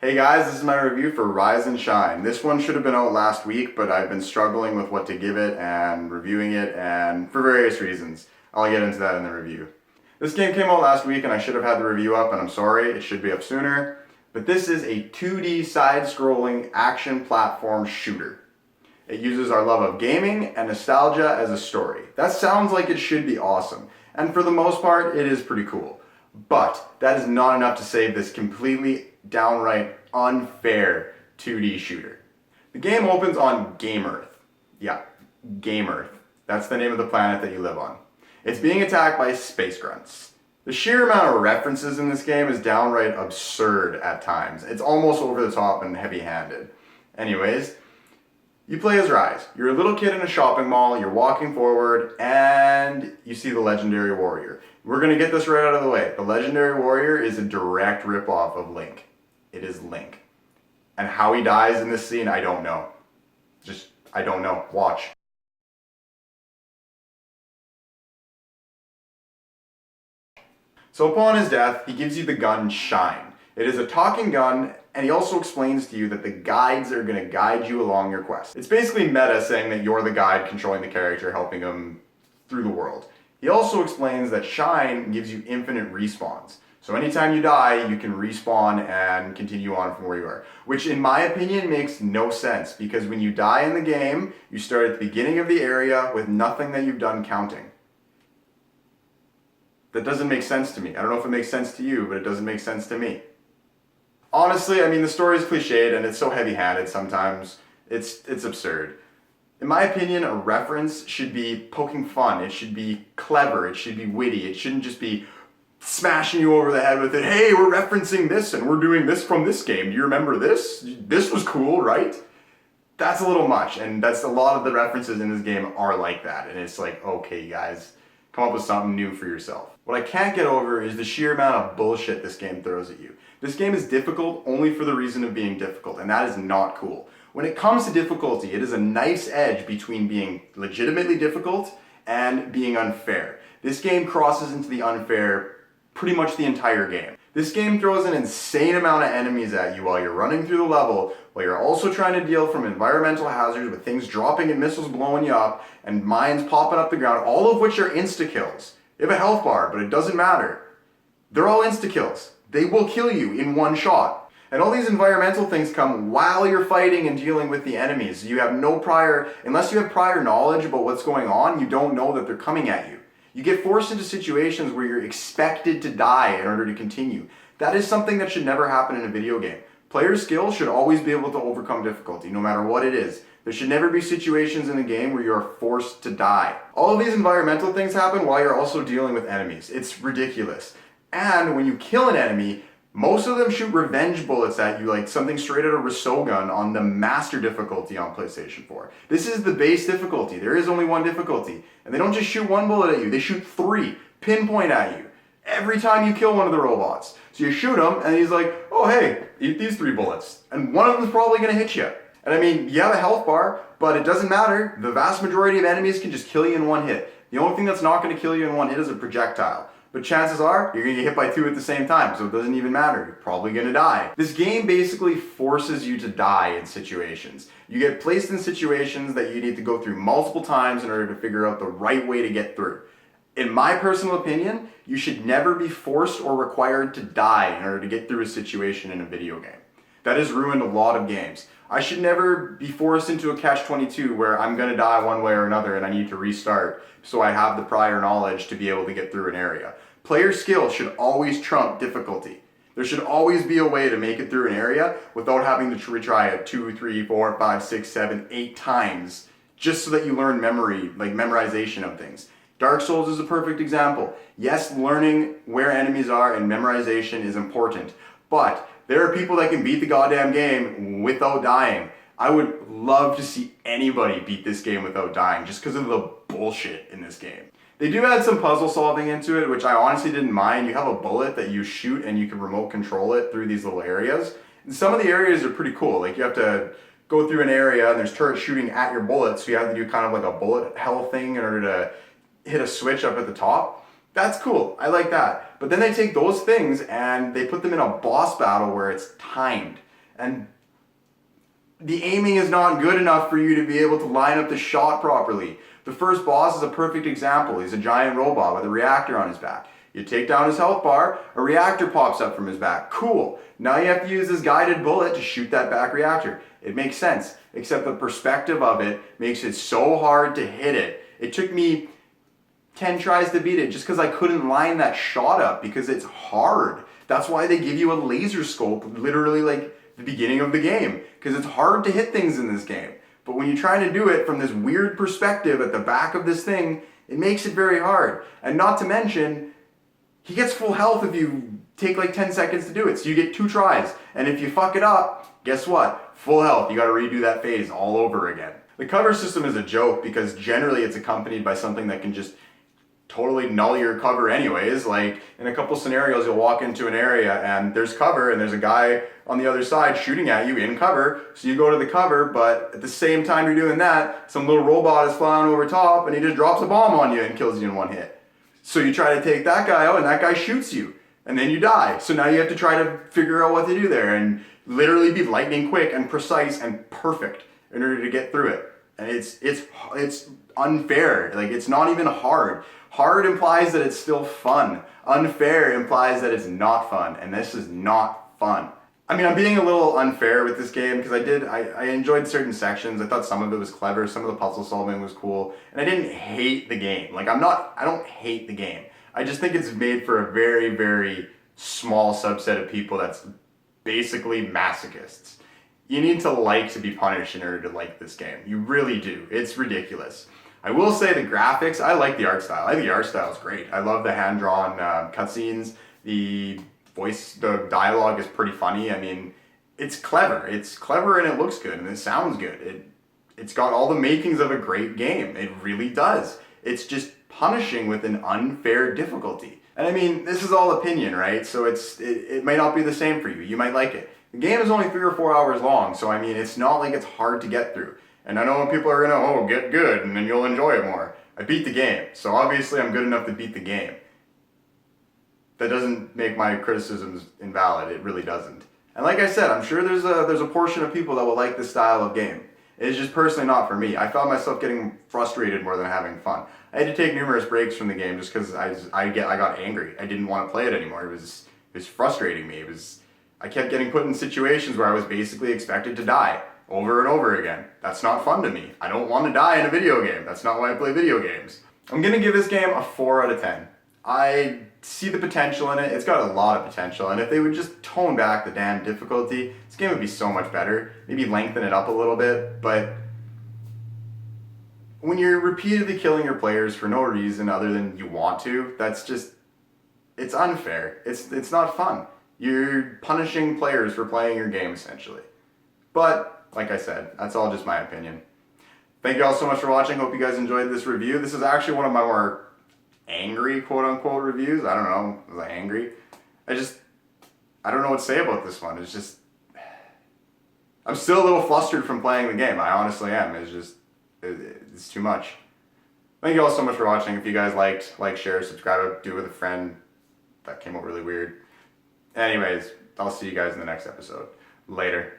Hey guys, this is my review for Rise and Shine. This one should have been out last week, but I've been struggling with what to give it and reviewing it, and for various reasons. I'll get into that in the review. This game came out last week and I should have had the review up, and I'm sorry, it should be up sooner. But this is a 2D side-scrolling action platform shooter. It uses our love of gaming and nostalgia as a story. That sounds like it should be awesome, and for the most part, it is pretty cool. But that is not enough to save this completely downright unfair 2D shooter. The game opens on Game Earth. Yeah, Game Earth. That's the name of the planet that you live on. It's being attacked by space grunts. The sheer amount of references in this game is downright absurd at times. It's almost over the top and heavy-handed. Anyways, you play as Rise. You're a little kid in a shopping mall, you're walking forward, and you see the legendary warrior. We're going to get this right out of the way. The legendary warrior is a direct ripoff of Link. It is Link. And how he dies in this scene, I don't know. I don't know. Watch. So upon his death, he gives you the gun Shine. It is a talking gun, and he also explains to you that the guides are going to guide you along your quest. It's basically meta saying that you're the guide controlling the character, helping him through the world. He also explains that Shine gives you infinite respawns. So anytime you die, you can respawn and continue on from where you are. Which in my opinion makes no sense, because when you die in the game, you start at the beginning of the area with nothing that you've done counting. That doesn't make sense to me. I don't know if it makes sense to you, but it doesn't make sense to me. Honestly, I mean, the story is cliched and it's so heavy-handed sometimes. It's absurd. In my opinion, a reference should be poking fun. It should be clever. It should be witty. It shouldn't just be smashing you over the head with it. Hey, we're referencing this and we're doing this from this game. Do you remember this? This was cool, right? That's a little much, and that's a lot of the references in this game are like that. And it's like, okay, guys, come up with something new for yourself. What I can't get over is the sheer amount of bullshit this game throws at you. This game is difficult only for the reason of being difficult, and that is not cool. When it comes to difficulty, it is a nice edge between being legitimately difficult and being unfair. This game crosses into the unfair pretty much the entire game. This game throws an insane amount of enemies at you while you're running through the level, while you're also trying to deal from environmental hazards with things dropping and missiles blowing you up, and mines popping up the ground, all of which are insta-kills. You have a health bar, but it doesn't matter. They're all insta-kills. They will kill you in one shot. And all these environmental things come while you're fighting and dealing with the enemies. You have no unless you have prior knowledge about what's going on, you don't know that they're coming at you. You get forced into situations where you're expected to die in order to continue. That is something that should never happen in a video game. Player skill should always be able to overcome difficulty, no matter what it is. There should never be situations in a game where you are forced to die. All of these environmental things happen while you're also dealing with enemies. It's ridiculous. And when you kill an enemy, most of them shoot revenge bullets at you like something straight out of Resogun on the master difficulty on PlayStation 4. This is the base difficulty. There is only one difficulty. And they don't just shoot one bullet at you, they shoot 3, pinpoint at you, every time you kill one of the robots. So you shoot him and he's like, oh hey, eat these 3 bullets. And one of them is probably going to hit you. And I mean, you have a health bar, but it doesn't matter. The vast majority of enemies can just kill you in one hit. The only thing that's not going to kill you in one hit is a projectile. But chances are, you're going to get hit by 2 at the same time, so it doesn't even matter. You're probably going to die. This game basically forces you to die in situations. You get placed in situations that you need to go through multiple times in order to figure out the right way to get through. In my personal opinion, you should never be forced or required to die in order to get through a situation in a video game. That has ruined a lot of games. I should never be forced into a catch-22 where I'm going to die one way or another and I need to restart so I have the prior knowledge to be able to get through an area. Player skill should always trump difficulty. There should always be a way to make it through an area without having to retry it 2, 3, 4, 5, 6, 7, 8 times just so that you learn memorization of things. Dark Souls is a perfect example. Yes, learning where enemies are and memorization is important, but there are people that can beat the goddamn game without dying. I would love to see anybody beat this game without dying just because of the bullshit in this game. They do add some puzzle solving into it, which I honestly didn't mind. You have a bullet that you shoot and you can remote control it through these little areas. And some of the areas are pretty cool. Like you have to go through an area and there's turrets shooting at your bullets, so you have to do kind of like a bullet hell thing in order to hit a switch up at the top. That's cool. I like that. But then they take those things and they put them in a boss battle where it's timed. and the aiming is not good enough for you to be able to line up the shot properly. The first boss is a perfect example. He's a giant robot with a reactor on his back. You take down his health bar, a reactor pops up from his back. Cool. Now you have to use this guided bullet to shoot that back reactor. It makes sense, except the perspective of it makes it so hard to hit it. It took me 10 tries to beat it just because I couldn't line that shot up because it's hard. That's why they give you a laser scope literally like the beginning of the game, because it's hard to hit things in this game. But when you're trying to do it from this weird perspective at the back of this thing, it makes it very hard. And not to mention, he gets full health if you take like 10 seconds to do it. So you get 2 tries. And if you fuck it up, guess what? Full health. You gotta redo that phase all over again. The cover system is a joke because generally it's accompanied by something that can just totally null your cover anyways. Like in a couple scenarios, you'll walk into an area and there's cover and there's a guy on the other side shooting at you in cover. So you go to the cover, but at the same time you're doing that, some little robot is flying over top and he just drops a bomb on you and kills you in one hit. So you try to take that guy out and that guy shoots you and then you die. So now you have to try to figure out what to do there and literally be lightning quick and precise and perfect in order to get through it. And it's unfair. Like, it's not even hard. Hard implies that it's still fun. Unfair implies that it's not fun, and this is not fun. I mean, I'm being a little unfair with this game because I enjoyed certain sections. I thought some of it was clever, some of the puzzle solving was cool, and I didn't hate the game. Like, I don't hate the game. I just think it's made for a very, very small subset of people that's basically masochists. You need to like to be punished in order to like this game. You really do. It's ridiculous. I will say the graphics, I like the art style. I think the art style is great. I love the hand-drawn cutscenes. The dialogue is pretty funny. I mean, it's clever. It's clever and it looks good and it sounds good. It's got all the makings of a great game. It really does. It's just punishing with an unfair difficulty. And I mean, this is all opinion, right? So it might not be the same for you. You might like it. The game is only 3 or 4 hours long, so I mean, it's not like it's hard to get through. And I know when people are gonna, get good, and then you'll enjoy it more. I beat the game, so obviously I'm good enough to beat the game. That doesn't make my criticisms invalid, it really doesn't. And like I said, I'm sure there's a portion of people that will like this style of game. It's just personally not for me. I found myself getting frustrated more than having fun. I had to take numerous breaks from the game just because I got angry. I didn't want to play it anymore. It was frustrating me. I kept getting put in situations where I was basically expected to die over and over again. That's not fun to me. I don't want to die in a video game. That's not why I play video games. I'm going to give this game a 4 out of 10. I see the potential in it. It's got a lot of potential. And if they would just tone back the damn difficulty, this game would be so much better. Maybe lengthen it up a little bit. But when you're repeatedly killing your players for no reason other than you want to, it's unfair. It's not fun. You're punishing players for playing your game, essentially. But, like I said, that's all just my opinion. Thank you all so much for watching. Hope you guys enjoyed this review. This is actually one of my more angry, quote-unquote, reviews. I don't know. Was I angry? I don't know what to say about this one. I'm still a little flustered from playing the game. I honestly am. It's too much. Thank you all so much for watching. If you guys liked, like, share, subscribe, do it with a friend. That came out really weird. Anyways, I'll see you guys in the next episode. Later.